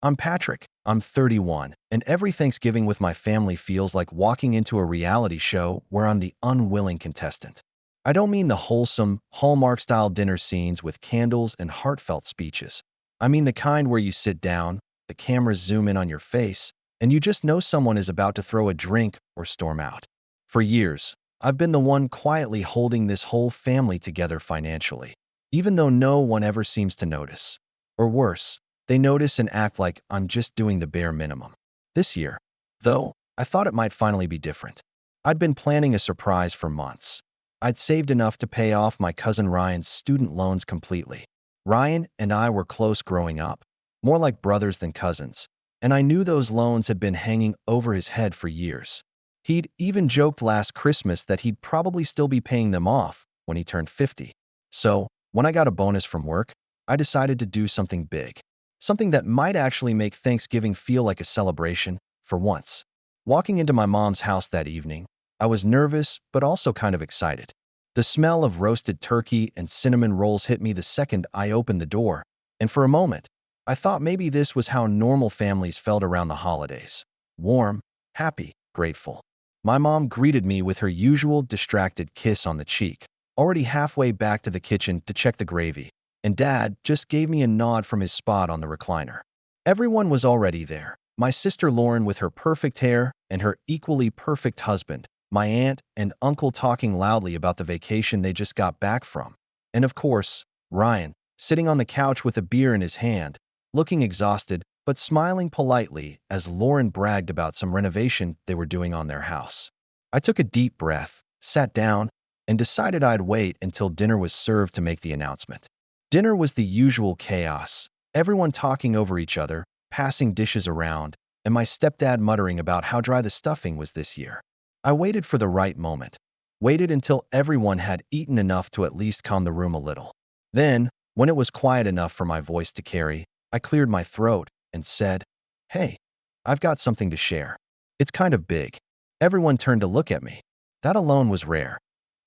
I'm Patrick. I'm 31, and every Thanksgiving with my family feels like walking into a reality show where I'm the unwilling contestant. I don't mean the wholesome, Hallmark-style dinner scenes with candles and heartfelt speeches. I mean the kind where you sit down, the cameras zoom in on your face, and you just know someone is about to throw a drink or storm out. For years, I've been the one quietly holding this whole family together financially, even though no one ever seems to notice. Or worse, they notice and act like I'm just doing the bare minimum. This year, though, I thought it might finally be different. I'd been planning a surprise for months. I'd saved enough to pay off my cousin Ryan's student loans completely. Ryan and I were close growing up, more like brothers than cousins, and I knew those loans had been hanging over his head for years. He'd even joked last Christmas that he'd probably still be paying them off when he turned 50. So, when I got a bonus from work, I decided to do something big. Something that might actually make Thanksgiving feel like a celebration, for once. Walking into my mom's house that evening, I was nervous but also kind of excited. The smell of roasted turkey and cinnamon rolls hit me the second I opened the door, and for a moment, I thought maybe this was how normal families felt around the holidays. Warm, happy, grateful. My mom greeted me with her usual distracted kiss on the cheek, already halfway back to the kitchen to check the gravy, and Dad just gave me a nod from his spot on the recliner. Everyone was already there. My sister Lauren with her perfect hair and her equally perfect husband, my aunt and uncle talking loudly about the vacation they just got back from, and of course, Ryan, sitting on the couch with a beer in his hand, looking exhausted but smiling politely as Lauren bragged about some renovation they were doing on their house. I took a deep breath, sat down, and decided I'd wait until dinner was served to make the announcement. Dinner was the usual chaos, everyone talking over each other, passing dishes around, and my stepdad muttering about how dry the stuffing was this year. I waited for the right moment, waited until everyone had eaten enough to at least calm the room a little. Then, when it was quiet enough for my voice to carry, I cleared my throat and said, "Hey, I've got something to share. It's kind of big." Everyone turned to look at me. That alone was rare.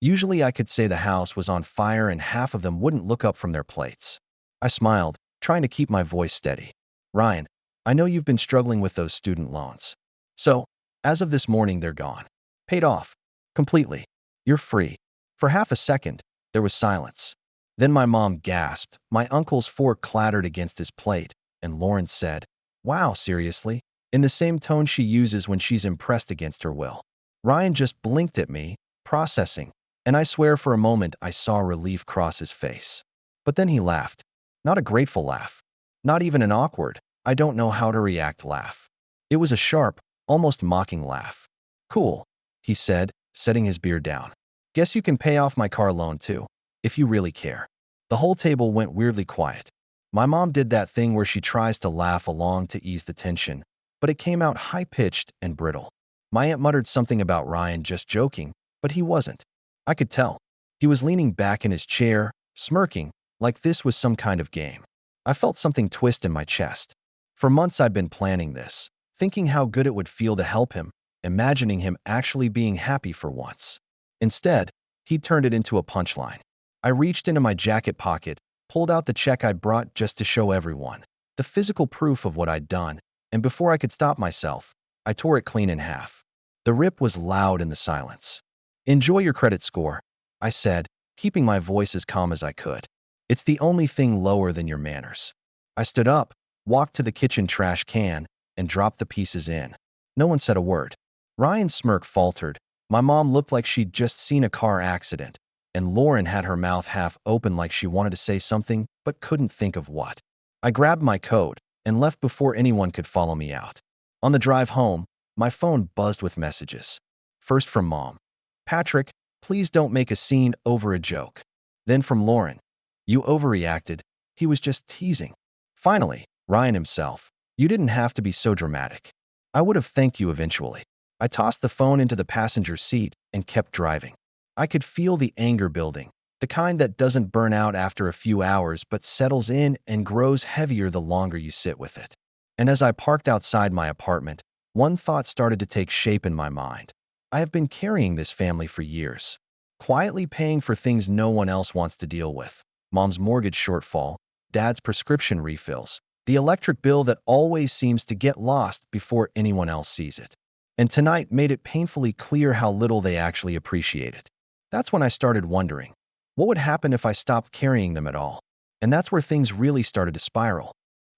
Usually I could say the house was on fire and half of them wouldn't look up from their plates. I smiled, trying to keep my voice steady. "Ryan, I know you've been struggling with those student loans. So, as of this morning, they're gone. Paid off. Completely. You're free." For half a second, there was silence. Then my mom gasped, my uncle's fork clattered against his plate, and Lauren said, "Wow, seriously?" in the same tone she uses when she's impressed against her will. Ryan just blinked at me, processing, and I swear for a moment I saw relief cross his face. But then he laughed. Not a grateful laugh. Not even an awkward, I don't know how to react laugh. It was a sharp, almost mocking laugh. "Cool," he said, setting his beer down. "Guess you can pay off my car loan too, if you really care." The whole table went weirdly quiet. My mom did that thing where she tries to laugh along to ease the tension, but it came out high-pitched and brittle. My aunt muttered something about Ryan just joking, but he wasn't. I could tell. He was leaning back in his chair, smirking, like this was some kind of game. I felt something twist in my chest. For months I'd been planning this, thinking how good it would feel to help him, imagining him actually being happy for once. Instead, he turned it into a punchline. I reached into my jacket pocket, pulled out the check I'd brought just to show everyone, the physical proof of what I'd done, and before I could stop myself, I tore it clean in half. The rip was loud in the silence. "Enjoy your credit score," I said, keeping my voice as calm as I could. "It's the only thing lower than your manners." I stood up, walked to the kitchen trash can, and dropped the pieces in. No one said a word. Ryan's smirk faltered. My mom looked like she'd just seen a car accident, and Lauren had her mouth half open like she wanted to say something but couldn't think of what. I grabbed my coat and left before anyone could follow me out. On the drive home, my phone buzzed with messages. First from Mom. "Patrick, please don't make a scene over a joke." Then from Lauren. "You overreacted. He was just teasing." Finally, Ryan himself. "You didn't have to be so dramatic. I would have thanked you eventually." I tossed the phone into the passenger seat and kept driving. I could feel the anger building, the kind that doesn't burn out after a few hours but settles in and grows heavier the longer you sit with it. And as I parked outside my apartment, one thought started to take shape in my mind. I have been carrying this family for years, quietly paying for things no one else wants to deal with. Mom's mortgage shortfall, Dad's prescription refills, The electric bill that always seems to get lost before anyone else sees it. And tonight made it painfully clear how little they actually appreciate it. That's when I started wondering, what would happen if I stopped carrying them at all? And that's where things really started to spiral.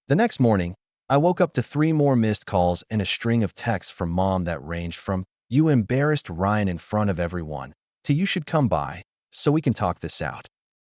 The next morning, I woke up to 3 more missed calls and a string of texts from Mom that ranged from, "You embarrassed Ryan in front of everyone," to "You should come by so we can talk this out."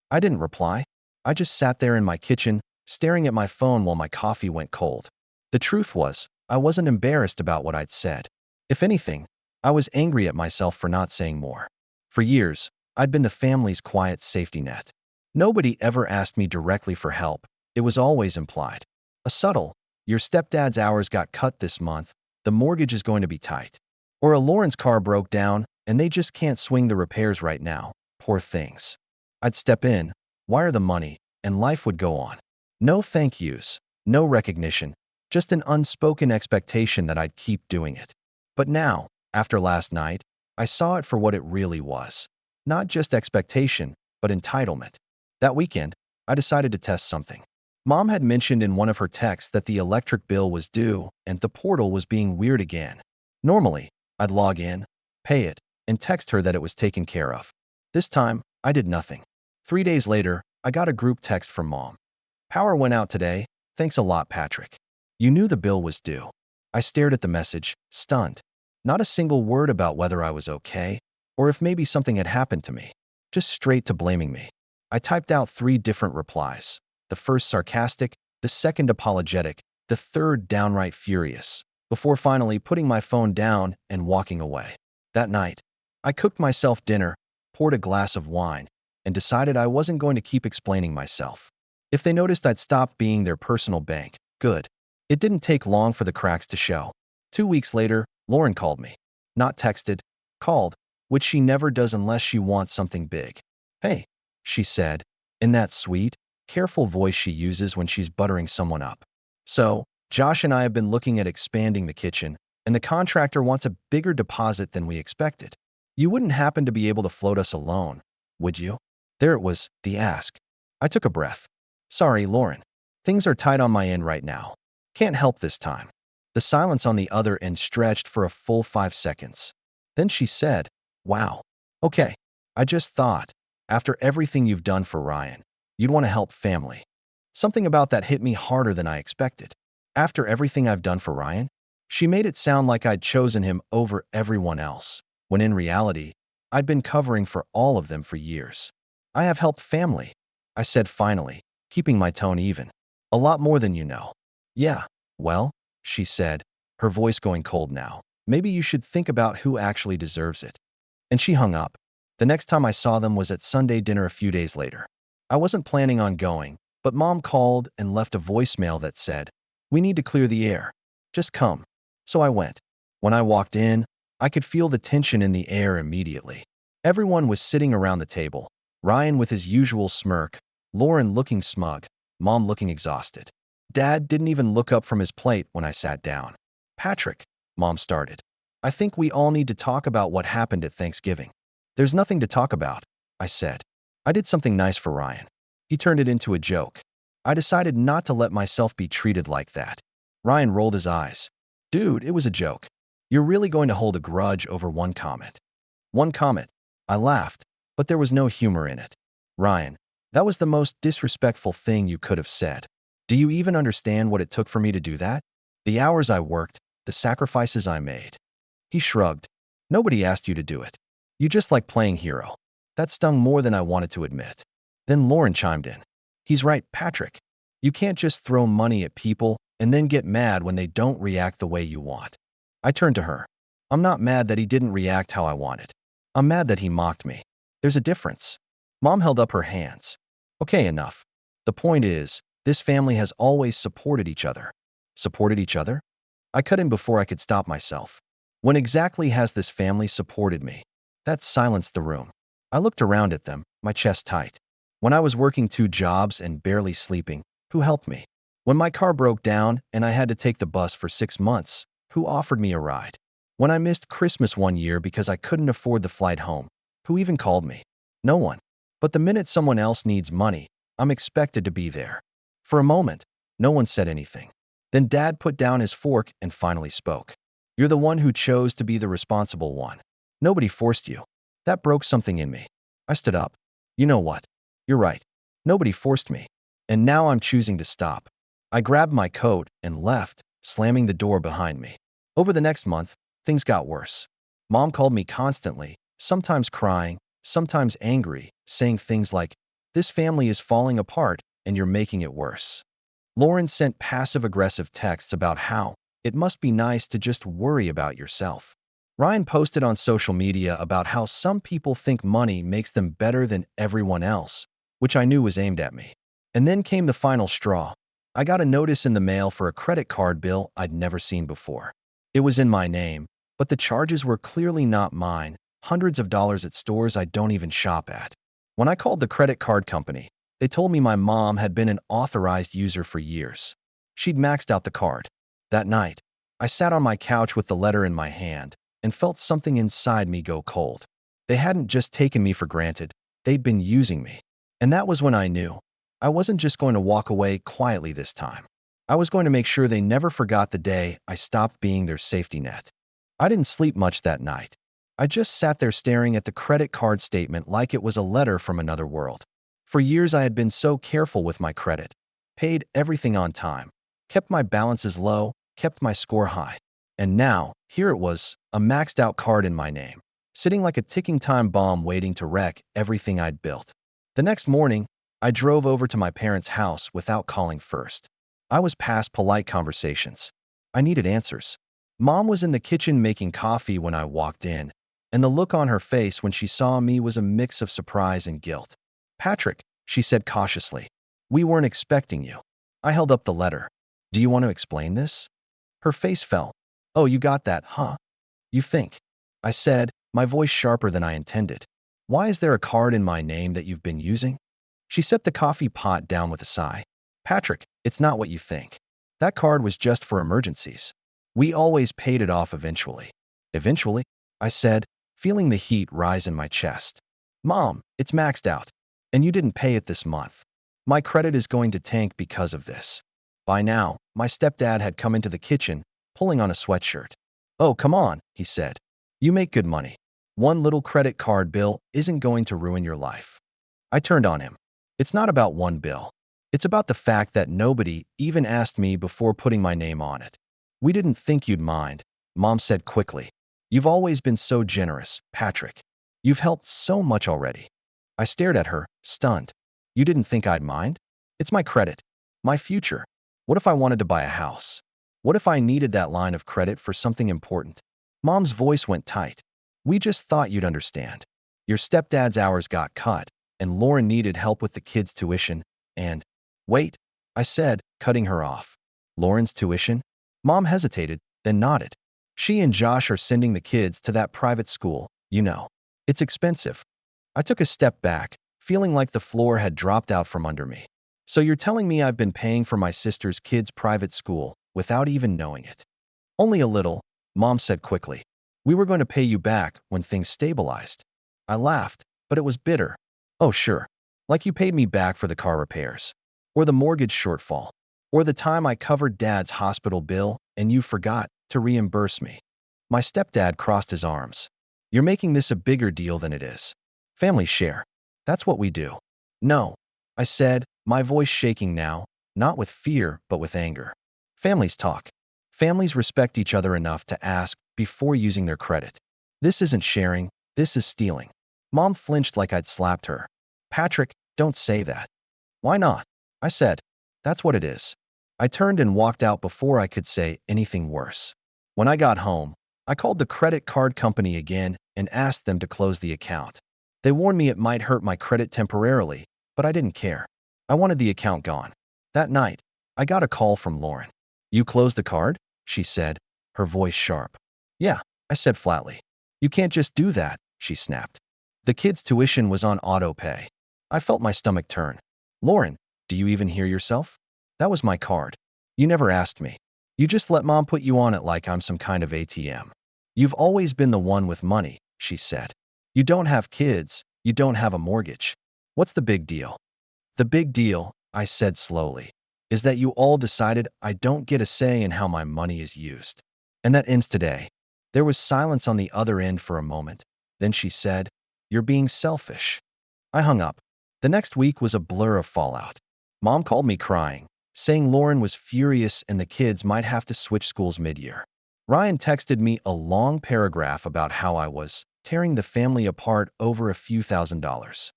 I didn't reply. I just sat there in my kitchen, staring at my phone while my coffee went cold. The truth was, I wasn't embarrassed about what I'd said. If anything, I was angry at myself for not saying more. For years, I'd been the family's quiet safety net. Nobody ever asked me directly for help. It was always implied. A subtle, "Your stepdad's hours got cut this month, the mortgage is going to be tight." Or, "A Lauren's car broke down and they just can't swing the repairs right now. Poor things." I'd step in, wire the money, and life would go on. No thank yous, no recognition, just an unspoken expectation that I'd keep doing it. But now, after last night, I saw it for what it really was. Not just expectation, but entitlement. That weekend, I decided to test something. Mom had mentioned in one of her texts that the electric bill was due and the portal was being weird again. Normally, I'd log in, pay it, and text her that it was taken care of. This time, I did nothing. 3 days later, I got a group text from Mom. "Power went out today. Thanks a lot, Patrick. You knew the bill was due." I stared at the message, stunned. Not a single word about whether I was okay, or if maybe something had happened to me. Just straight to blaming me. I typed out 3 different replies. The first sarcastic, the second apologetic, the third downright furious, before finally putting my phone down and walking away. That night, I cooked myself dinner, poured a glass of wine, and decided I wasn't going to keep explaining myself. If they noticed I'd stopped being their personal bank, good. It didn't take long for the cracks to show. 2 weeks later, Lauren called me. Not texted, called, which she never does unless she wants something big. "Hey," she said, in that sweet, careful voice she uses when she's buttering someone up. "So, Josh and I have been looking at expanding the kitchen, and the contractor wants a bigger deposit than we expected. You wouldn't happen to be able to float us a loan, would you?" There it was, the ask. I took a breath. "Sorry, Lauren. Things are tight on my end right now. Can't help this time." The silence on the other end stretched for a full 5 seconds. Then she said, "Wow. Okay. I just thought, after everything you've done for Ryan, you'd want to help family." Something about that hit me harder than I expected. After everything I've done for Ryan? She made it sound like I'd chosen him over everyone else, when in reality, I'd been covering for all of them for years. "I have helped family," I said finally, keeping my tone even. "A lot more than you know." "Yeah, well," she said, her voice going cold now, "maybe you should think about who actually deserves it." And she hung up. The next time I saw them was at Sunday dinner a few days later. I wasn't planning on going, but Mom called and left a voicemail that said, "We need to clear the air. Just come." So I went. When I walked in, I could feel the tension in the air immediately. Everyone was sitting around the table, Ryan with his usual smirk, Lauren looking smug, Mom looking exhausted. Dad didn't even look up from his plate when I sat down. "Patrick," Mom started, "I think we all need to talk about what happened at Thanksgiving." "There's nothing to talk about," I said. "I did something nice for Ryan. He turned it into a joke. I decided not to let myself be treated like that." Ryan rolled his eyes. "Dude, it was a joke. You're really going to hold a grudge over one comment?" "One comment." I laughed, but there was no humor in it. "Ryan, that was the most disrespectful thing you could have said. Do you even understand what it took for me to do that? The hours I worked, the sacrifices I made." He shrugged. "Nobody asked you to do it. You just like playing hero." That stung more than I wanted to admit. Then Lauren chimed in. "He's right, Patrick. You can't just throw money at people and then get mad when they don't react the way you want." I turned to her. "I'm not mad that he didn't react how I wanted. I'm mad that he mocked me. There's a difference." Mom held up her hands. "Okay, enough. The point is, this family has always supported each other." "Supported each other?" I cut in before I could stop myself. "When exactly has this family supported me?" That silenced the room. I looked around at them, my chest tight. When I was working 2 jobs and barely sleeping, who helped me? When my car broke down and I had to take the bus for 6 months, who offered me a ride? When I missed Christmas one year because I couldn't afford the flight home, who even called me? No one. But the minute someone else needs money, I'm expected to be there. For a moment, No one said anything. Then Dad put down his fork and finally spoke. You're the one who chose to be the responsible one. Nobody forced you. That broke something in me. I stood up. You know what? You're right. Nobody forced me. And now I'm choosing to stop. I grabbed my coat and left, slamming the door behind me. Over the next month, things got worse. Mom called me constantly, sometimes crying, sometimes angry, saying things like, "This family is falling apart and you're making it worse." Lauren sent passive-aggressive texts about how it must be nice to just worry about yourself. Ryan posted on social media about how some people think money makes them better than everyone else, which I knew was aimed at me. And then came the final straw. I got a notice in the mail for a credit card bill I'd never seen before. It was in my name, but the charges were clearly not mine, hundreds of dollars at stores I don't even shop at. When I called the credit card company, they told me my mom had been an authorized user for years. She'd maxed out the card. That night, I sat on my couch with the letter in my hand and felt something inside me go cold. They hadn't just taken me for granted, they'd been using me. And that was when I knew. I wasn't just going to walk away quietly this time. I was going to make sure they never forgot the day I stopped being their safety net. I didn't sleep much that night. I just sat there staring at the credit card statement like it was a letter from another world. For years I had been so careful with my credit, paid everything on time, kept my balances low, kept my score high. And now, here it was, a maxed out card in my name, sitting like a ticking time bomb waiting to wreck everything I'd built. The next morning, I drove over to my parents' house without calling first. I was past polite conversations. I needed answers. Mom was in the kitchen making coffee when I walked in, and the look on her face when she saw me was a mix of surprise and guilt. "Patrick," she said cautiously, "we weren't expecting you." I held up the letter. "Do you want to explain this?" Her face fell. "Oh, you got that, huh? You think?" I said, my voice sharper than I intended. "Why is there a card in my name that you've been using?" She set the coffee pot down with a sigh. "Patrick, it's not what you think. That card was just for emergencies. We always paid it off eventually." "Eventually?" I said, feeling the heat rise in my chest. "Mom, it's maxed out. And you didn't pay it this month. My credit is going to tank because of this." By now, my stepdad had come into the kitchen, pulling on a sweatshirt. "Oh, come on," he said. "You make good money. One little credit card bill isn't going to ruin your life." I turned on him. "It's not about one bill. It's about the fact that nobody even asked me before putting my name on it." "We didn't think you'd mind," Mom said quickly. "You've always been so generous, Patrick. You've helped so much already." I stared at her, stunned. "You didn't think I'd mind? It's my credit. My future. What if I wanted to buy a house? What if I needed that line of credit for something important?" Mom's voice went tight. "We just thought you'd understand. Your stepdad's hours got cut, and Lauren needed help with the kids' tuition, and—" "Wait," I said, cutting her off. "Lauren's tuition?" Mom hesitated, then nodded. "She and Josh are sending the kids to that private school, you know. It's expensive." I took a step back, feeling like the floor had dropped out from under me. "So you're telling me I've been paying for my sister's kids' private school without even knowing it?" "Only a little," Mom said quickly. "We were going to pay you back when things stabilized." I laughed, but it was bitter. "Oh, sure. Like you paid me back for the car repairs. Or the mortgage shortfall. Or the time I covered Dad's hospital bill and you forgot to reimburse me." My stepdad crossed his arms. "You're making this a bigger deal than it is. Family share. That's what we do." "No," I said, my voice shaking now, not with fear, but with anger. "Families talk. Families respect each other enough to ask before using their credit. This isn't sharing, this is stealing." Mom flinched like I'd slapped her. "Patrick, don't say that." "Why not?" I said. "That's what it is." I turned and walked out before I could say anything worse. When I got home, I called the credit card company again and asked them to close the account. They warned me it might hurt my credit temporarily, but I didn't care. I wanted the account gone. That night, I got a call from Lauren. "You closed the card?" she said, her voice sharp. "Yeah," I said flatly. "You can't just do that," she snapped. "The kids' tuition was on auto pay." I felt my stomach turn. "Lauren, do you even hear yourself? That was my card. You never asked me. You just let Mom put you on it like I'm some kind of ATM. You've always been the one with money," she said. "You don't have kids, you don't have a mortgage. What's the big deal?" "The big deal," I said slowly, is that you all decided I don't get a say in how my money is used. And that ends today." There was silence on the other end for a moment. Then she said, "You're being selfish." I hung up. The next week was a blur of fallout. Mom called me crying, saying Lauren was furious and the kids might have to switch schools mid-year. Ryan texted me a long paragraph about how I was tearing the family apart over a few $1,000s.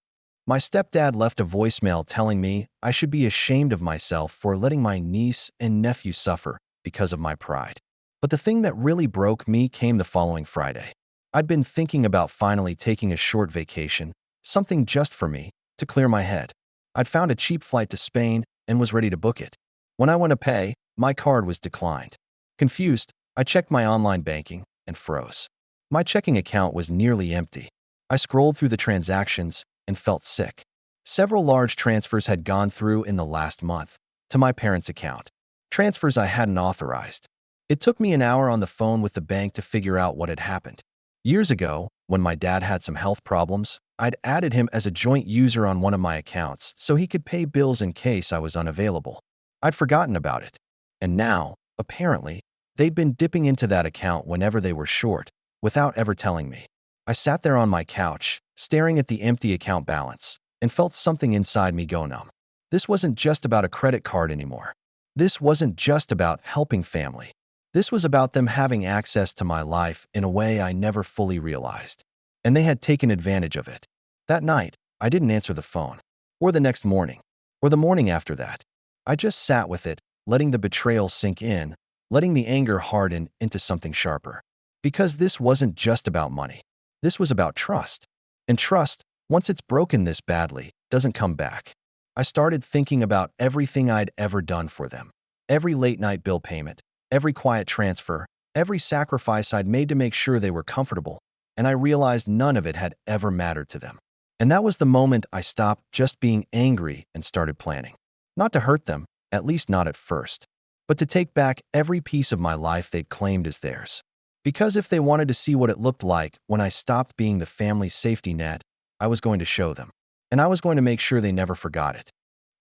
My stepdad left a voicemail telling me I should be ashamed of myself for letting my niece and nephew suffer because of my pride. But the thing that really broke me came the following Friday. I'd been thinking about finally taking a short vacation, something just for me, to clear my head. I'd found a cheap flight to Spain and was ready to book it. When I went to pay, my card was declined. Confused, I checked my online banking and froze. My checking account was nearly empty. I scrolled through the transactions and felt sick. Several large transfers had gone through in the last month to my parents' account, transfers I hadn't authorized. It took me an hour on the phone with the bank to figure out what had happened. Years ago, when my dad had some health problems, I'd added him as a joint user on one of my accounts so he could pay bills in case I was unavailable. I'd forgotten about it. And now, apparently, they'd been dipping into that account whenever they were short, without ever telling me. I sat there on my couch, staring at the empty account balance, and felt something inside me go numb. This wasn't just about a credit card anymore. This wasn't just about helping family. This was about them having access to my life in a way I never fully realized. And they had taken advantage of it. That night, I didn't answer the phone. Or the next morning. Or the morning after that. I just sat with it, letting the betrayal sink in, letting the anger harden into something sharper. Because this wasn't just about money. This was about trust. And trust, once it's broken this badly, doesn't come back. I started thinking about everything I'd ever done for them. Every late-night bill payment, every quiet transfer, every sacrifice I'd made to make sure they were comfortable, and I realized none of it had ever mattered to them. And that was the moment I stopped just being angry and started planning. Not to hurt them, at least not at first, but to take back every piece of my life they'd claimed as theirs. Because if they wanted to see what it looked like when I stopped being the family's safety net, I was going to show them. And I was going to make sure they never forgot it.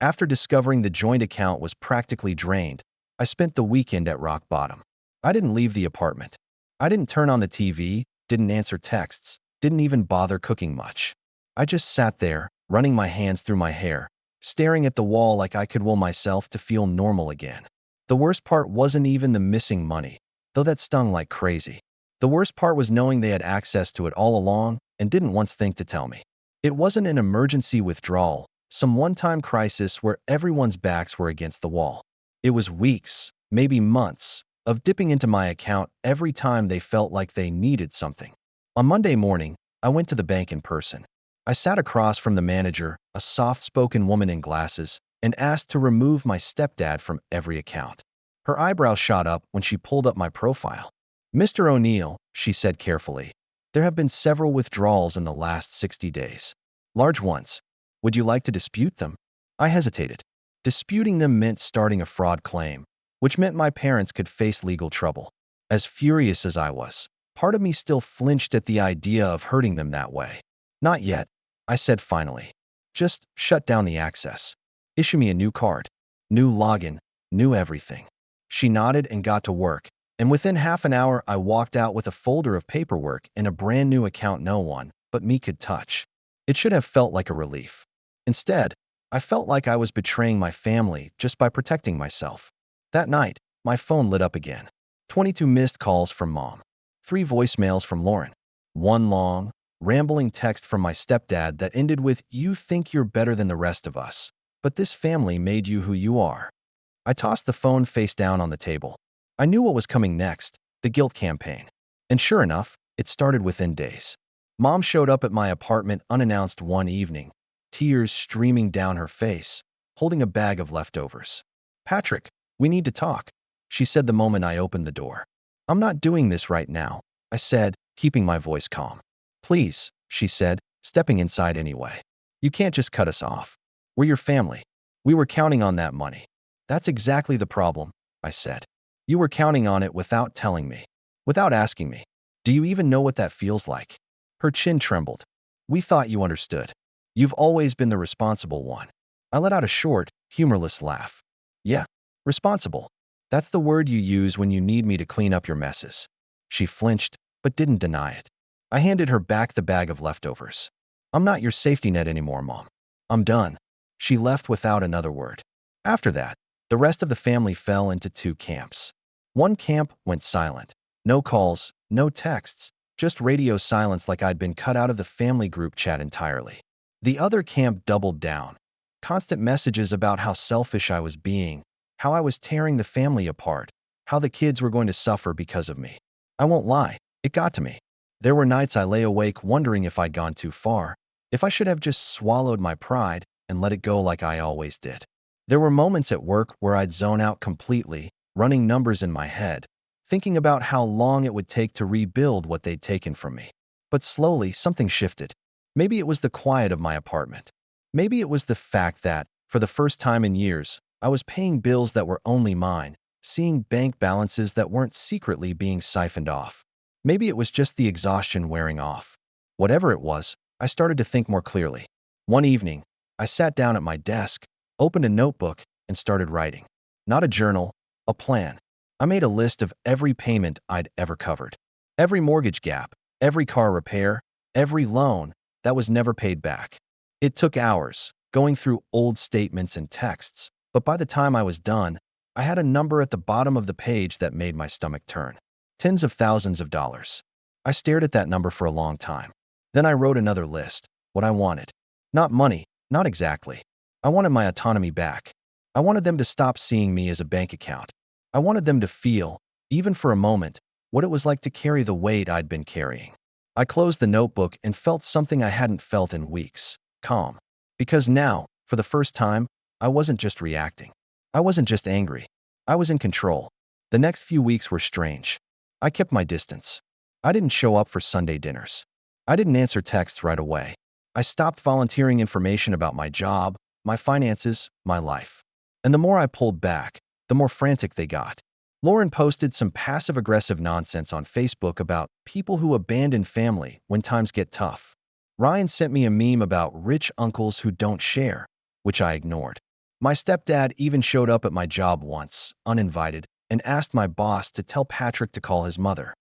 After discovering the joint account was practically drained, I spent the weekend at rock bottom. I didn't leave the apartment. I didn't turn on the TV, didn't answer texts, didn't even bother cooking much. I just sat there, running my hands through my hair, staring at the wall like I could will myself to feel normal again. The worst part wasn't even the missing money, though that stung like crazy. The worst part was knowing they had access to it all along and didn't once think to tell me. It wasn't an emergency withdrawal, some one-time crisis where everyone's backs were against the wall. It was weeks, maybe months, of dipping into my account every time they felt like they needed something. On Monday morning, I went to the bank in person. I sat across from the manager, a soft-spoken woman in glasses, and asked to remove my stepdad from every account. Her eyebrows shot up when she pulled up my profile. "Mr. O'Neill," she said carefully, "there have been several withdrawals in the last 60 days. Large ones. Would you like to dispute them?" I hesitated. Disputing them meant starting a fraud claim, which meant my parents could face legal trouble. As furious as I was, part of me still flinched at the idea of hurting them that way. "Not yet," I said finally. "Just shut down the access. Issue me a new card. New login. New everything." She nodded and got to work, and within half an hour I walked out with a folder of paperwork and a brand new account no one but me could touch. It should have felt like a relief. Instead, I felt like I was betraying my family just by protecting myself. That night, my phone lit up again. 22 missed calls from Mom. 3 voicemails from Lauren. 1 long, rambling text from my stepdad that ended with, "You think you're better than the rest of us, but this family made you who you are." I tossed the phone face down on the table. I knew what was coming next, the guilt campaign. And sure enough, it started within days. Mom showed up at my apartment unannounced one evening, tears streaming down her face, holding a bag of leftovers. "Patrick, we need to talk," she said the moment I opened the door. "I'm not doing this right now," I said, keeping my voice calm. "Please," she said, stepping inside anyway. "You can't just cut us off. We're your family. We were counting on that money." "That's exactly the problem," I said. "You were counting on it without telling me, without asking me. Do you even know what that feels like?" Her chin trembled. "We thought you understood. You've always been the responsible one." I let out a short, humorless laugh. Yeah, responsible. That's the word you use when you need me to clean up your messes. She flinched, but didn't deny it. I handed her back the bag of leftovers. I'm not your safety net anymore, Mom. I'm done. She left without another word. After that, the rest of the family fell into two camps. One camp went silent. No calls, no texts, just radio silence like I'd been cut out of the family group chat entirely. The other camp doubled down. Constant messages about how selfish I was being, how I was tearing the family apart, how the kids were going to suffer because of me. I won't lie, it got to me. There were nights I lay awake wondering if I'd gone too far, if I should have just swallowed my pride and let it go like I always did. There were moments at work where I'd zone out completely, running numbers in my head, thinking about how long it would take to rebuild what they'd taken from me. But slowly, something shifted. Maybe it was the quiet of my apartment. Maybe it was the fact that, for the first time in years, I was paying bills that were only mine, seeing bank balances that weren't secretly being siphoned off. Maybe it was just the exhaustion wearing off. Whatever it was, I started to think more clearly. One evening, I sat down at my desk, opened a notebook, and started writing. Not a journal, a plan. I made a list of every payment I'd ever covered. Every mortgage gap, every car repair, every loan that was never paid back. It took hours, going through old statements and texts, but by the time I was done, I had a number at the bottom of the page that made my stomach turn. Tens of thousands of dollars. I stared at that number for a long time. Then I wrote another list, what I wanted. Not money, not exactly. I wanted my autonomy back. I wanted them to stop seeing me as a bank account. I wanted them to feel, even for a moment, what it was like to carry the weight I'd been carrying. I closed the notebook and felt something I hadn't felt in weeks. Calm. Because now, for the first time, I wasn't just reacting. I wasn't just angry. I was in control. The next few weeks were strange. I kept my distance. I didn't show up for Sunday dinners. I didn't answer texts right away. I stopped volunteering information about my job, my finances, my life. And the more I pulled back, the more frantic they got. Lauren posted some passive-aggressive nonsense on Facebook about people who abandon family when times get tough. Ryan sent me a meme about rich uncles who don't share, which I ignored. My stepdad even showed up at my job once, uninvited, and asked my boss to tell Patrick to call his mother.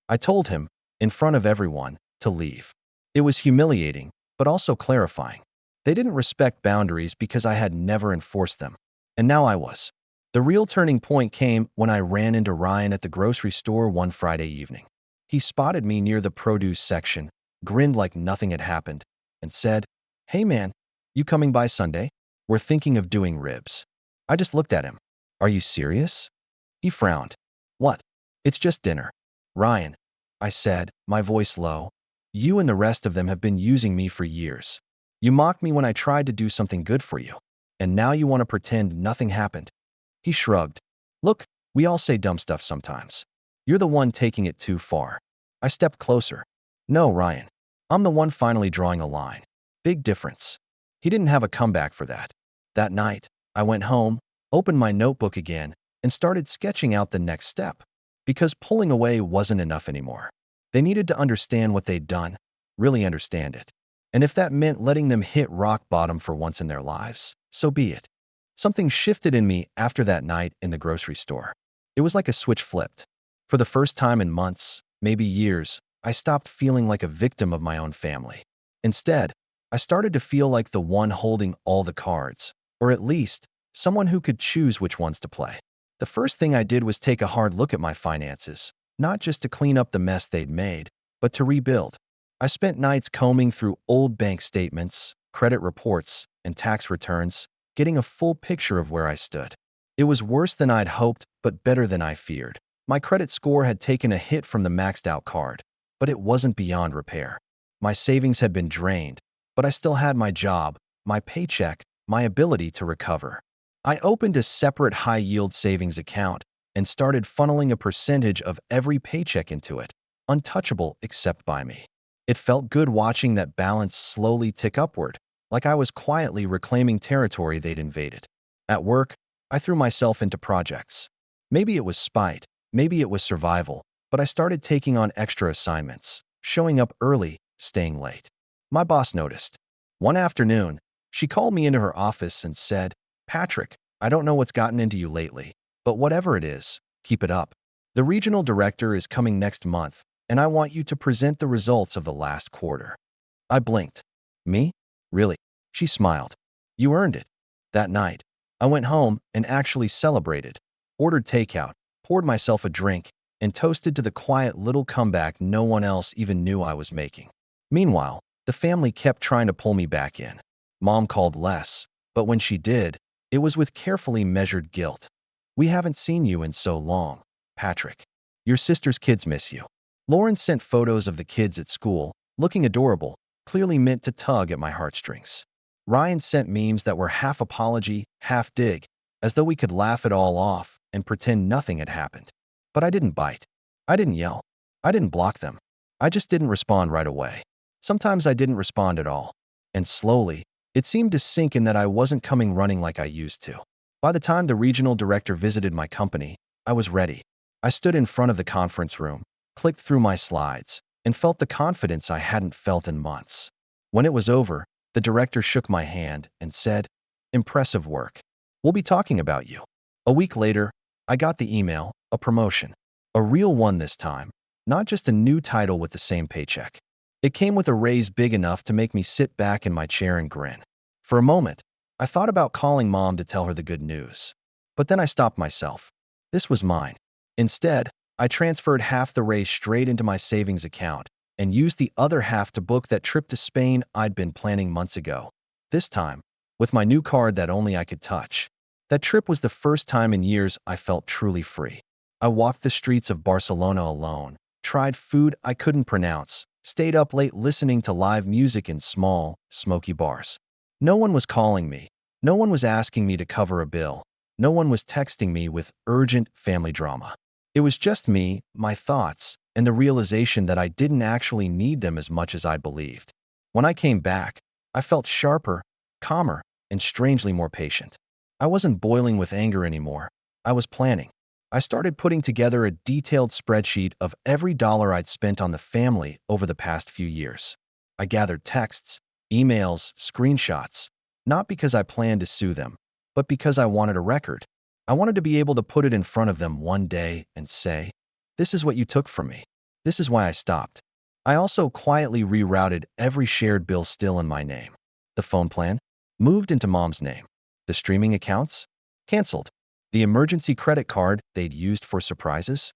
I told him, in front of everyone, to leave. It was humiliating, but also clarifying. They didn't respect boundaries because I had never enforced them. And now I was. The real turning point came when I ran into Ryan at the grocery store one Friday evening. He spotted me near the produce section, grinned like nothing had happened, and said, "Hey man, you coming by Sunday? We're thinking of doing ribs." I just looked at him. "Are you serious?" He frowned. "What? It's just dinner." "Ryan," I said, my voice low, "you and the rest of them have been using me for years. You mocked me when I tried to do something good for you, and now you want to pretend nothing happened." He shrugged. "Look, we all say dumb stuff sometimes. You're the one taking it too far." I stepped closer. "No, Ryan. I'm the one finally drawing a line. Big difference." He didn't have a comeback for that. That night, I went home, opened my notebook again, and started sketching out the next step. Because pulling away wasn't enough anymore. They needed to understand what they'd done, really understand it. And if that meant letting them hit rock bottom for once in their lives, so be it. Something shifted in me after that night in the grocery store. It was like a switch flipped. For the first time in months, maybe years, I stopped feeling like a victim of my own family. Instead, I started to feel like the one holding all the cards, or at least, someone who could choose which ones to play. The first thing I did was take a hard look at my finances, not just to clean up the mess they'd made, but to rebuild. I spent nights combing through old bank statements, credit reports, and tax returns, getting a full picture of where I stood. It was worse than I'd hoped, but better than I feared. My credit score had taken a hit from the maxed-out card, but it wasn't beyond repair. My savings had been drained, but I still had my job, my paycheck, my ability to recover. I opened a separate high-yield savings account and started funneling a percentage of every paycheck into it, untouchable except by me. It felt good watching that balance slowly tick upward, like I was quietly reclaiming territory they'd invaded. At work, I threw myself into projects. Maybe it was spite, maybe it was survival, but I started taking on extra assignments, showing up early, staying late. My boss noticed. One afternoon, she called me into her office and said, "Patrick, I don't know what's gotten into you lately, but whatever it is, keep it up. The regional director is coming next month, and I want you to present the results of the last quarter." I blinked. "Me? Really?" She smiled. "You earned it." That night, I went home and actually celebrated, ordered takeout, poured myself a drink, and toasted to the quiet little comeback no one else even knew I was making. Meanwhile, the family kept trying to pull me back in. Mom called less, but when she did, it was with carefully measured guilt. "We haven't seen you in so long, Patrick. Your sister's kids miss you." Lauren sent photos of the kids at school, looking adorable, clearly meant to tug at my heartstrings. Ryan sent memes that were half apology, half dig, as though we could laugh it all off and pretend nothing had happened. But I didn't bite. I didn't yell. I didn't block them. I just didn't respond right away. Sometimes I didn't respond at all. And slowly, it seemed to sink in that I wasn't coming running like I used to. By the time the regional director visited my company, I was ready. I stood in front of the conference room, clicked through my slides, and felt the confidence I hadn't felt in months. When it was over, the director shook my hand and said, "Impressive work. We'll be talking about you." A week later, I got the email, a promotion. A real one this time, not just a new title with the same paycheck. It came with a raise big enough to make me sit back in my chair and grin. For a moment, I thought about calling Mom to tell her the good news. But then I stopped myself. This was mine. Instead, I transferred half the raise straight into my savings account and used the other half to book that trip to Spain I'd been planning months ago. This time, with my new card that only I could touch. That trip was the first time in years I felt truly free. I walked the streets of Barcelona alone, tried food I couldn't pronounce, stayed up late listening to live music in small, smoky bars. No one was calling me. No one was asking me to cover a bill. No one was texting me with urgent family drama. It was just me, my thoughts, and the realization that I didn't actually need them as much as I believed. When I came back, I felt sharper, calmer, and strangely more patient. I wasn't boiling with anger anymore. I was planning. I started putting together a detailed spreadsheet of every dollar I'd spent on the family over the past few years. I gathered texts, emails, screenshots, not because I planned to sue them, but because I wanted a record. I wanted to be able to put it in front of them one day and say, "This is what you took from me. This is why I stopped." I also quietly rerouted every shared bill still in my name. The phone plan moved into Mom's name. The streaming accounts canceled. The emergency credit card they'd used for surprises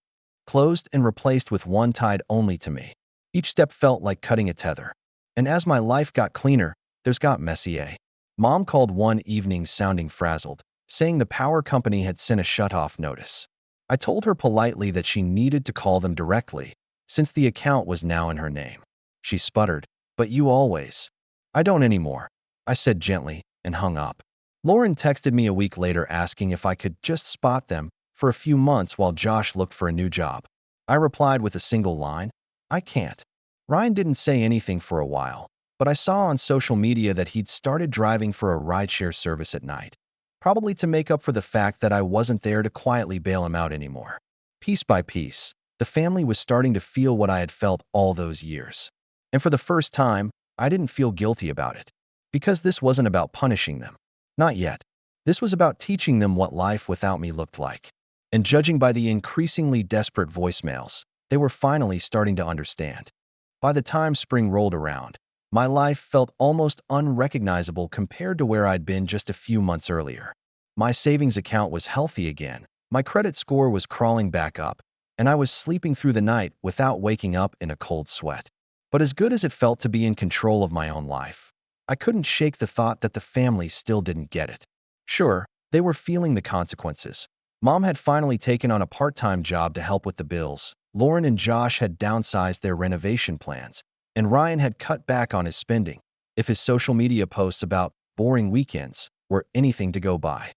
closed and replaced with one tied only to me. Each step felt like cutting a tether. And as my life got cleaner, theirs got messier. Mom called one evening sounding frazzled, saying the power company had sent a shut-off notice. I told her politely that she needed to call them directly, since the account was now in her name. She sputtered, "But you always." "I don't anymore," I said gently, and hung up. Lauren texted me a week later asking if I could just spot them for a few months while Josh looked for a new job. I replied with a single line, "I can't." Ryan didn't say anything for a while, but I saw on social media that he'd started driving for a rideshare service at night, probably to make up for the fact that I wasn't there to quietly bail him out anymore. Piece by piece, the family was starting to feel what I had felt all those years. And for the first time, I didn't feel guilty about it. Because this wasn't about punishing them. Not yet. This was about teaching them what life without me looked like. And judging by the increasingly desperate voicemails, they were finally starting to understand. By the time spring rolled around, my life felt almost unrecognizable compared to where I'd been just a few months earlier. My savings account was healthy again, my credit score was crawling back up, and I was sleeping through the night without waking up in a cold sweat. But as good as it felt to be in control of my own life, I couldn't shake the thought that the family still didn't get it. Sure, they were feeling the consequences. Mom had finally taken on a part-time job to help with the bills. Lauren and Josh had downsized their renovation plans, and Ryan had cut back on his spending, if his social media posts about boring weekends were anything to go by.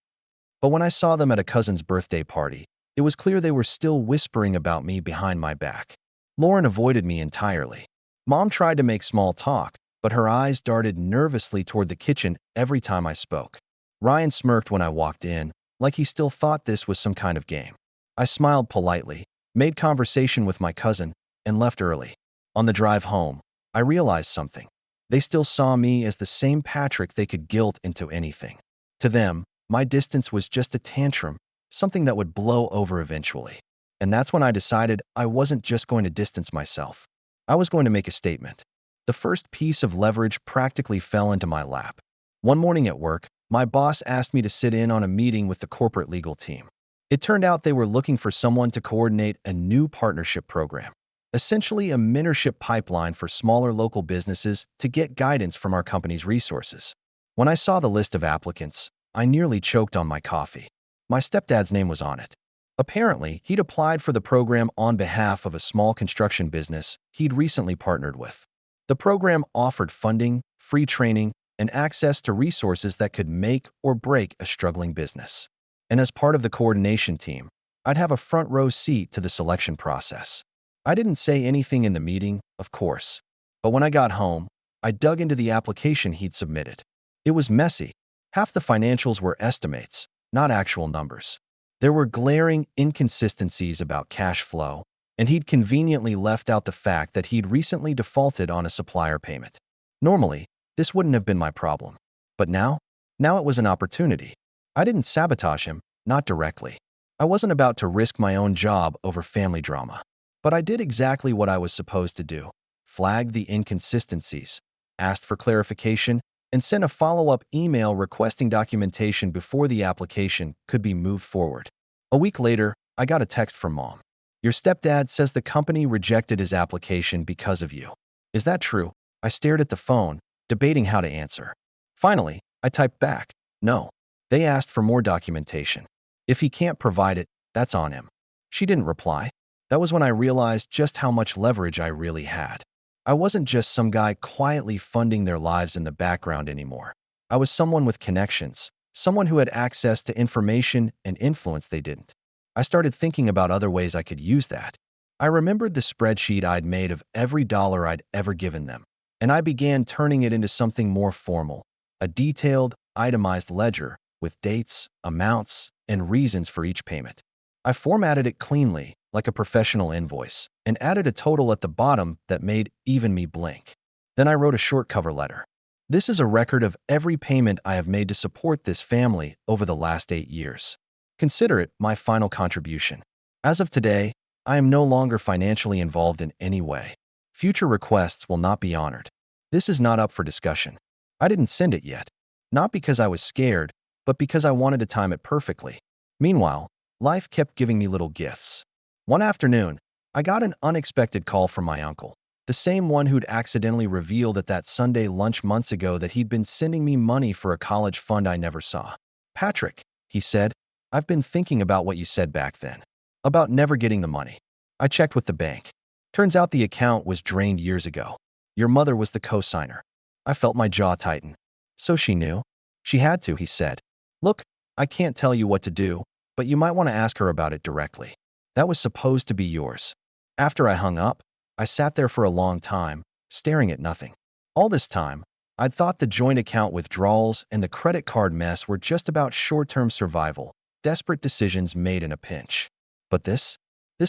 But when I saw them at a cousin's birthday party, it was clear they were still whispering about me behind my back. Lauren avoided me entirely. Mom tried to make small talk, but her eyes darted nervously toward the kitchen every time I spoke. Ryan smirked when I walked in, like he still thought this was some kind of game. I smiled politely, made conversation with my cousin, and left early. On the drive home, I realized something. They still saw me as the same Patrick they could guilt into anything. To them, My distance was just a tantrum, something that would blow over eventually. And that's when I decided I wasn't just going to distance myself. I was going to make a statement. The first piece of leverage practically fell into my lap. One morning at work, my boss asked me to sit in on a meeting with the corporate legal team. It turned out they were looking for someone to coordinate a new partnership program, essentially a mentorship pipeline for smaller local businesses to get guidance from our company's resources. When I saw the list of applicants, I nearly choked on my coffee. My stepdad's name was on it. Apparently, he'd applied for the program on behalf of a small construction business he'd recently partnered with. The program offered funding, free training, and access to resources that could make or break a struggling business. And as part of the coordination team, I'd have a front row seat to the selection process. I didn't say anything in the meeting, of course, but when I got home, I dug into the application he'd submitted. It was messy. Half the financials were estimates, not actual numbers. There were glaring inconsistencies about cash flow, and he'd conveniently left out the fact that he'd recently defaulted on a supplier payment. Normally, this wouldn't have been my problem. But now it was an opportunity. I didn't sabotage him, not directly. I wasn't about to risk my own job over family drama. But I did exactly what I was supposed to do: flag the inconsistencies, asked for clarification, and sent a follow-up email requesting documentation before the application could be moved forward. A week later, I got a text from Mom. "Your stepdad says the company rejected his application because of you. Is that true?" I stared at the phone, debating how to answer. Finally, I typed back, "No. They asked for more documentation. If he can't provide it, that's on him." She didn't reply. That was when I realized just how much leverage I really had. I wasn't just some guy quietly funding their lives in the background anymore. I was someone with connections, someone who had access to information and influence they didn't. I started thinking about other ways I could use that. I remembered the spreadsheet I'd made of every dollar I'd ever given them, and I began turning it into something more formal, a detailed, itemized ledger with dates, amounts, and reasons for each payment. I formatted it cleanly, like a professional invoice, and added a total at the bottom that made even me blink. Then I wrote a short cover letter. "This is a record of every payment I have made to support this family over the last 8 years. Consider it my final contribution. As of today, I am no longer financially involved in any way. Future requests will not be honored. This is not up for discussion." I didn't send it yet, not because I was scared, but because I wanted to time it perfectly. Meanwhile, life kept giving me little gifts. One afternoon, I got an unexpected call from my uncle, the same one who'd accidentally revealed at that Sunday lunch months ago that he'd been sending me money for a college fund I never saw. "Patrick," he said, "I've been thinking about what you said back then, about never getting the money. I checked with the bank. Turns out the account was drained years ago. Your mother was the co-signer." I felt my jaw tighten. "So she knew?" "She had to," he said. "Look, I can't tell you what to do, but you might want to ask her about it directly. That was supposed to be yours." After I hung up, I sat there for a long time, staring at nothing. All this time, I'd thought the joint account withdrawals and the credit card mess were just about short-term survival, desperate decisions made in a pinch. But this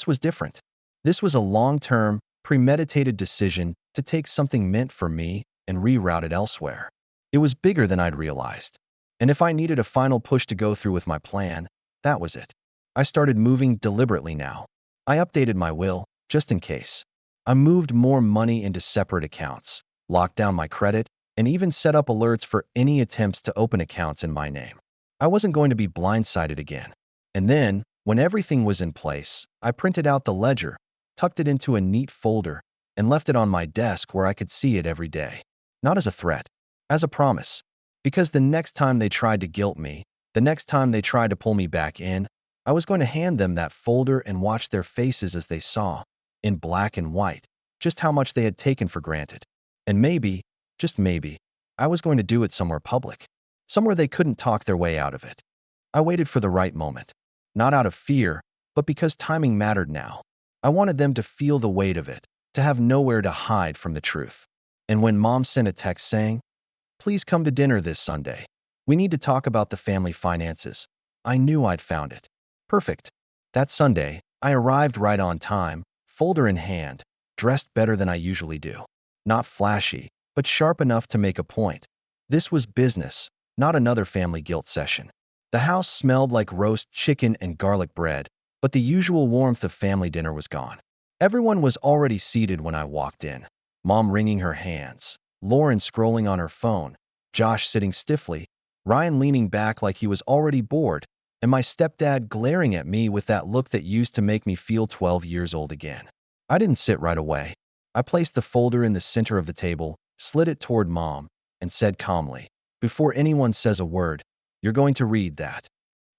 was different. This was a long-term, premeditated decision to take something meant for me and reroute it elsewhere. It was bigger than I'd realized. And if I needed a final push to go through with my plan, that was it. I started moving deliberately now. I updated my will, just in case. I moved more money into separate accounts, locked down my credit, and even set up alerts for any attempts to open accounts in my name. I wasn't going to be blindsided again. And then, when everything was in place, I printed out the ledger, tucked it into a neat folder, and left it on my desk where I could see it every day. Not as a threat, as a promise. Because the next time they tried to guilt me, the next time they tried to pull me back in, I was going to hand them that folder and watch their faces as they saw, in black and white, just how much they had taken for granted. And maybe, just maybe, I was going to do it somewhere public, somewhere they couldn't talk their way out of it. I waited for the right moment, not out of fear, but because timing mattered now. I wanted them to feel the weight of it, to have nowhere to hide from the truth. And when Mom sent a text saying, "Please come to dinner this Sunday. We need to talk about the family finances," I knew I'd found it. Perfect. That Sunday, I arrived right on time, folder in hand, dressed better than I usually do. Not flashy, but sharp enough to make a point. This was business, not another family guilt session. The house smelled like roast chicken and garlic bread, but the usual warmth of family dinner was gone. Everyone was already seated when I walked in. Mom wringing her hands, Lauren scrolling on her phone, Josh sitting stiffly, Ryan leaning back like he was already bored, and my stepdad glaring at me with that look that used to make me feel 12 years old again. I didn't sit right away. I placed the folder in the center of the table, slid it toward Mom, and said calmly, "Before anyone says a word, you're going to read that."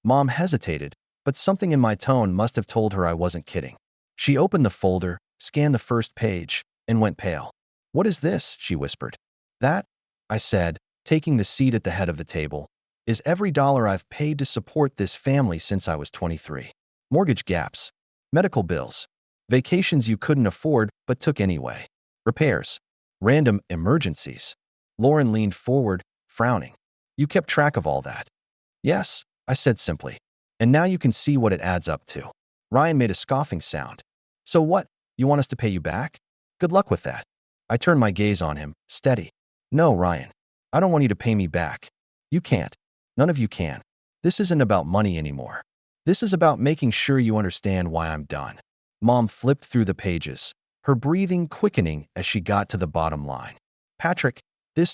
Mom hesitated, but something in my tone must have told her I wasn't kidding. She opened the folder, scanned the first page, and went pale. "What is this?" she whispered. "That," I said, taking the seat at the head of the table, "is every dollar I've paid to support this family since I was 23. Mortgage gaps, medical bills, vacations you couldn't afford but took anyway, repairs, random emergencies." Lauren leaned forward, frowning. "You kept track of all that?" "Yes," I said simply. "And now you can see what it adds up to." Ryan made a scoffing sound. "So what? You want us to pay you back? Good luck with that." I turned my gaze on him, steady. "No, Ryan. I don't want you to pay me back. You can't. None of you can. This isn't about money anymore. This is about making sure you understand why I'm done." Mom flipped through the pages, her breathing quickening as she got to the bottom line. "Patrick, this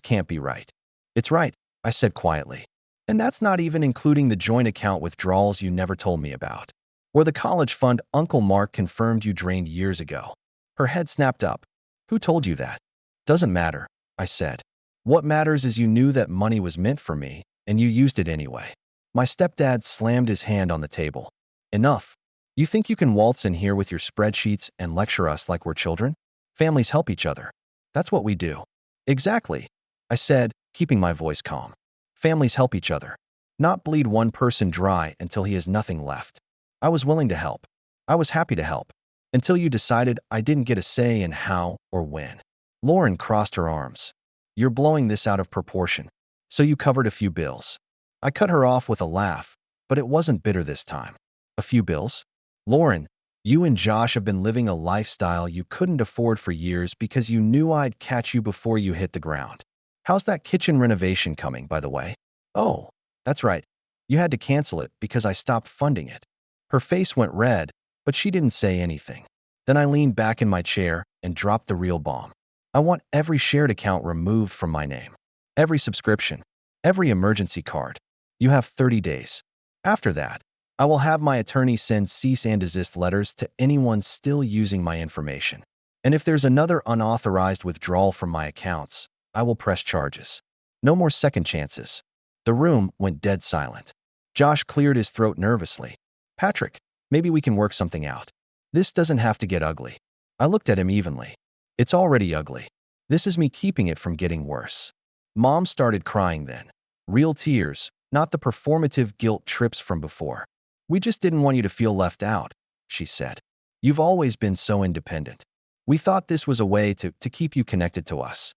can't be right." "It's right," I said quietly. "And that's not even including the joint account withdrawals you never told me about, or the college fund Uncle Mark confirmed you drained years ago." Her head snapped up. "Who told you that?" "Doesn't matter," I said. "What matters is you knew that money was meant for me, and you used it anyway." My stepdad slammed his hand on the table. "Enough. You think you can waltz in here with your spreadsheets and lecture us like we're children? Families help each other. That's what we do." "Exactly," I said, keeping my voice calm. "Families help each other, not bleed one person dry until he has nothing left." I was willing to help. I was happy to help, until you decided I didn't get a say in how or when. Lauren crossed her arms. "You're blowing this out of proportion. So you covered a few bills." I cut her off with a laugh, but it wasn't bitter this time. "A few bills? Lauren, you and Josh have been living a lifestyle you couldn't afford for years because you knew I'd catch you before you hit the ground. How's that kitchen renovation coming, by the way?" "Oh, that's right. You had to cancel it because I stopped funding it." Her face went red, but she didn't say anything. Then I leaned back in my chair and dropped the real bomb. "I want every shared account removed from my name. Every subscription, every emergency card. You have 30 days. After that, I will have my attorney send cease and desist letters to anyone still using my information. And if there's another unauthorized withdrawal from my accounts, I will press charges. No more second chances." The room went dead silent. Josh cleared his throat nervously. "Patrick, maybe we can work something out. This doesn't have to get ugly." I looked at him evenly. "It's already ugly. This is me keeping it from getting worse." Mom started crying then. Real tears, not the performative guilt trips from before. "We just didn't want you to feel left out," she said. "You've always been so independent. We thought this was a way to keep you connected to us."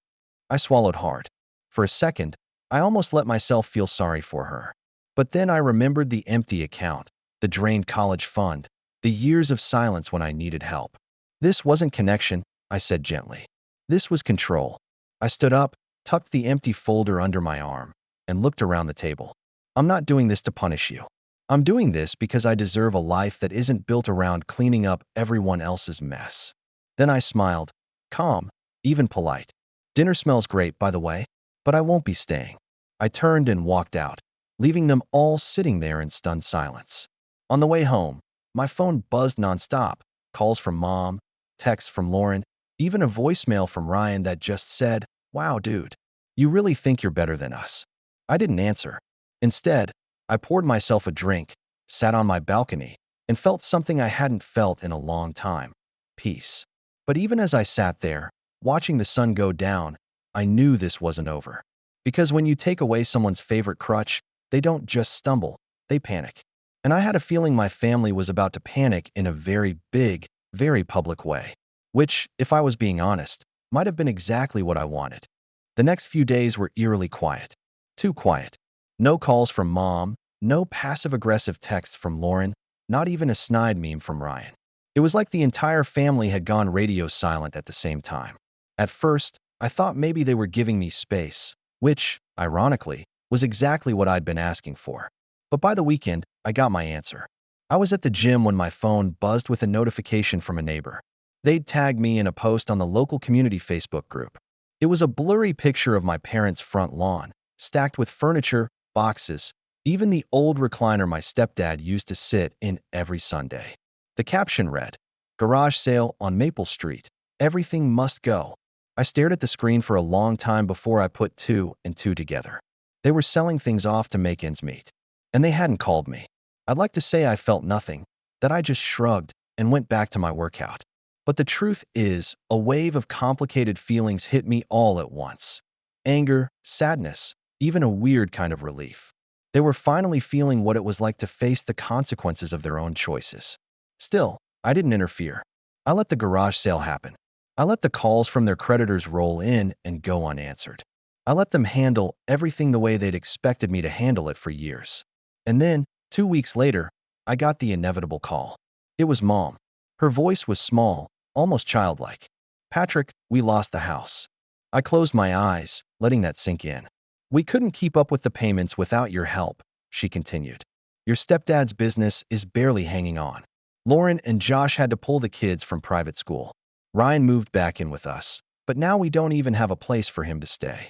I swallowed hard. For a second, I almost let myself feel sorry for her. But then I remembered the empty account, the drained college fund, the years of silence when I needed help. "This wasn't connection," I said gently. "This was control." I stood up, tucked the empty folder under my arm, and looked around the table. "I'm not doing this to punish you. I'm doing this because I deserve a life that isn't built around cleaning up everyone else's mess." Then I smiled, calm, even polite. "Dinner smells great, by the way, but I won't be staying." I turned and walked out, leaving them all sitting there in stunned silence. On the way home, my phone buzzed nonstop, calls from Mom, texts from Lauren, even a voicemail from Ryan that just said, "Wow, dude, you really think you're better than us." I didn't answer. Instead, I poured myself a drink, sat on my balcony, and felt something I hadn't felt in a long time: peace. But even as I sat there, watching the sun go down, I knew this wasn't over. Because when you take away someone's favorite crutch, they don't just stumble, they panic. And I had a feeling my family was about to panic in a very big, very public way. Which, if I was being honest, might have been exactly what I wanted. The next few days were eerily quiet. Too quiet. No calls from Mom, no passive-aggressive texts from Lauren, not even a snide meme from Ryan. It was like the entire family had gone radio silent at the same time. At first, I thought maybe they were giving me space, which, ironically, was exactly what I'd been asking for. But by the weekend, I got my answer. I was at the gym when my phone buzzed with a notification from a neighbor. They'd tagged me in a post on the local community Facebook group. It was a blurry picture of my parents' front lawn, stacked with furniture, boxes, even the old recliner my stepdad used to sit in every Sunday. The caption read, "Garage sale on Maple Street. Everything must go." I stared at the screen for a long time before I put two and two together. They were selling things off to make ends meet. And they hadn't called me. I'd like to say I felt nothing, that I just shrugged and went back to my workout. But the truth is, a wave of complicated feelings hit me all at once. Anger, sadness, even a weird kind of relief. They were finally feeling what it was like to face the consequences of their own choices. Still, I didn't interfere. I let the garage sale happen. I let the calls from their creditors roll in and go unanswered. I let them handle everything the way they'd expected me to handle it for years. And then, 2 weeks later, I got the inevitable call. It was Mom. Her voice was small, almost childlike. "Patrick, we lost the house." I closed my eyes, letting that sink in. "We couldn't keep up with the payments without your help," she continued. "Your stepdad's business is barely hanging on. Lauren and Josh had to pull the kids from private school. Ryan moved back in with us, but now we don't even have a place for him to stay."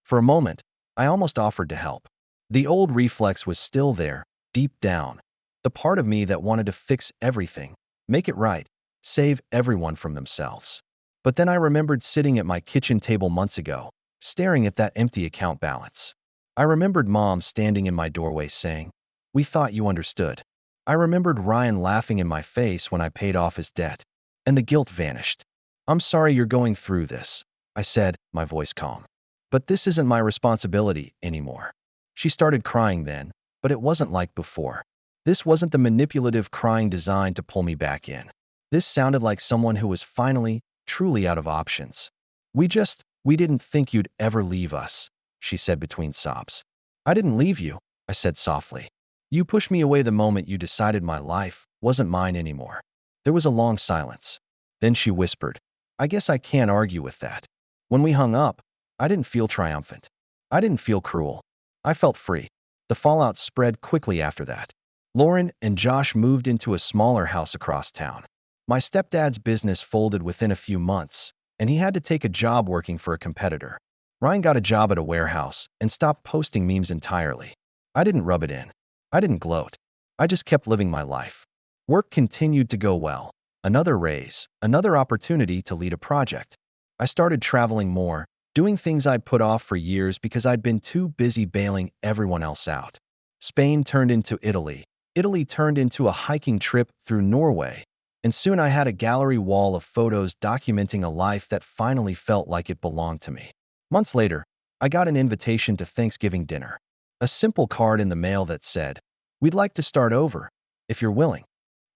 For a moment, I almost offered to help. The old reflex was still there, deep down. The part of me that wanted to fix everything, make it right, save everyone from themselves. But then I remembered sitting at my kitchen table months ago, staring at that empty account balance. I remembered Mom standing in my doorway saying, "We thought you understood." I remembered Ryan laughing in my face when I paid off his debt, and the guilt vanished. "I'm sorry you're going through this," I said, my voice calm. "But this isn't my responsibility anymore." She started crying then, but it wasn't like before. This wasn't the manipulative crying designed to pull me back in. This sounded like someone who was finally, truly out of options. We didn't think you'd ever leave us," she said between sobs. "I didn't leave you," I said softly. "You pushed me away the moment you decided my life wasn't mine anymore." There was a long silence. Then she whispered, "I guess I can't argue with that." When we hung up, I didn't feel triumphant. I didn't feel cruel. I felt free. The fallout spread quickly after that. Lauren and Josh moved into a smaller house across town. My stepdad's business folded within a few months, and he had to take a job working for a competitor. Ryan got a job at a warehouse and stopped posting memes entirely. I didn't rub it in. I didn't gloat. I just kept living my life. Work continued to go well. Another raise, another opportunity to lead a project. I started traveling more, doing things I'd put off for years because I'd been too busy bailing everyone else out. Spain turned into Italy. Italy turned into a hiking trip through Norway. And soon I had a gallery wall of photos documenting a life that finally felt like it belonged to me. Months later, I got an invitation to Thanksgiving dinner. A simple card in the mail that said, "We'd like to start over, if you're willing."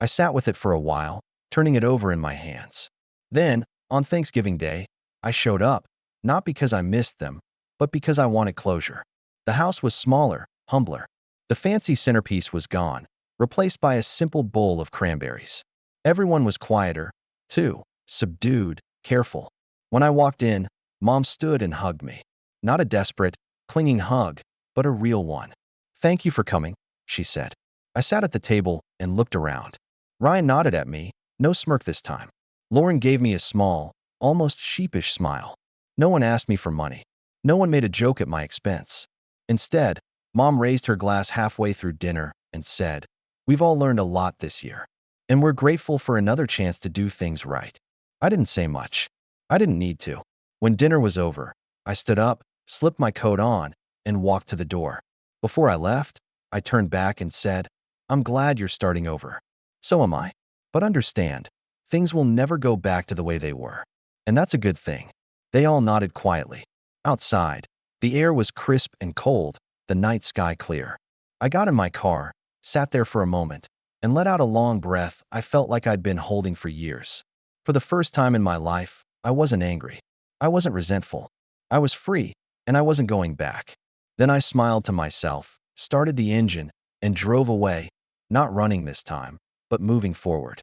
I sat with it for a while, turning it over in my hands. Then, on Thanksgiving Day, I showed up, not because I missed them, but because I wanted closure. The house was smaller, humbler. The fancy centerpiece was gone, replaced by a simple bowl of cranberries. Everyone was quieter, too, subdued, careful. When I walked in, Mom stood and hugged me. Not a desperate, clinging hug, but a real one. "Thank you for coming," she said. I sat at the table and looked around. Ryan nodded at me, no smirk this time. Lauren gave me a small, almost sheepish smile. No one asked me for money. No one made a joke at my expense. Instead, Mom raised her glass halfway through dinner and said, "We've all learned a lot this year, and we're grateful for another chance to do things right." I didn't say much. I didn't need to. When dinner was over, I stood up, slipped my coat on, and walked to the door. Before I left, I turned back and said, "I'm glad you're starting over. So am I. But understand, things will never go back to the way they were. And that's a good thing." They all nodded quietly. Outside, the air was crisp and cold, the night sky clear. I got in my car, sat there for a moment, and let out a long breath I felt like I'd been holding for years. For the first time in my life, I wasn't angry. I wasn't resentful. I was free, and I wasn't going back. Then I smiled to myself, started the engine, and drove away, not running this time, but moving forward.